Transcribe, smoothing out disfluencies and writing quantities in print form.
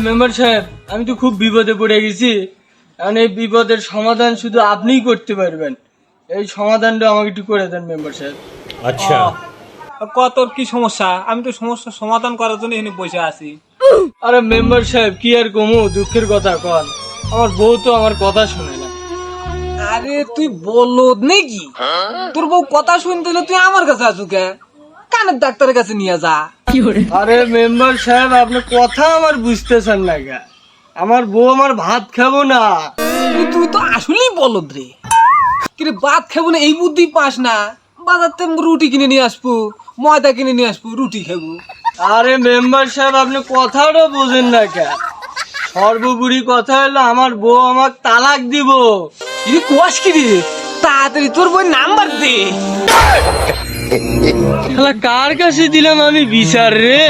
Member সাহেব আমি তো খুব বিপদে পড়ে গেছি। এখন এই বিপদের সমাধান শুধু আপনিই করতে পারবেন। এই সমাধানটা আমাকে একটু করে দেন মেম্বার সাহেব। अच्छा তোর কি সমস্যা? আমি তো সমস্যার সমাধান করার জন্য এখানে বসে আছি। আরে মেম্বার সাহেব কি আর কমু, দুঃখের কথা কন। আমার বউ তো আমার কথা শুনে না। আরে তুই বলদ নাকি? তোর বউ কথা শুনতে হলে তুই আমার কাছে আসু কে? কানের ডাক্তারের কাছে নিয়ে যা। আরে মেম্বার সাহেব আপনি কথা আমার বুঝতেছেন না গা। আমার বউ আমার ভাত খাবো না। তুই তো আসলেই বলদ রে। কিরে ভাত খাবো না এই বুদ্ধি পাস না? বাজার থেকে রুটি কিনে নিয়ে আসবো, ময়দা কিনে নিয়ে আসবো, রুটি খাবো। আরে মেম্বার সাহেব আপনি কথাটা বোঝেন না কে? সর্বোপরি কথা হলো আমার বউ আমাকে তালাক দিব। কিরে কোয়াস কিরে? তাড়াতাড়ি তোর বই নাম্বার দে। শালা কার কাছে দিলাম আমি বিচার রে?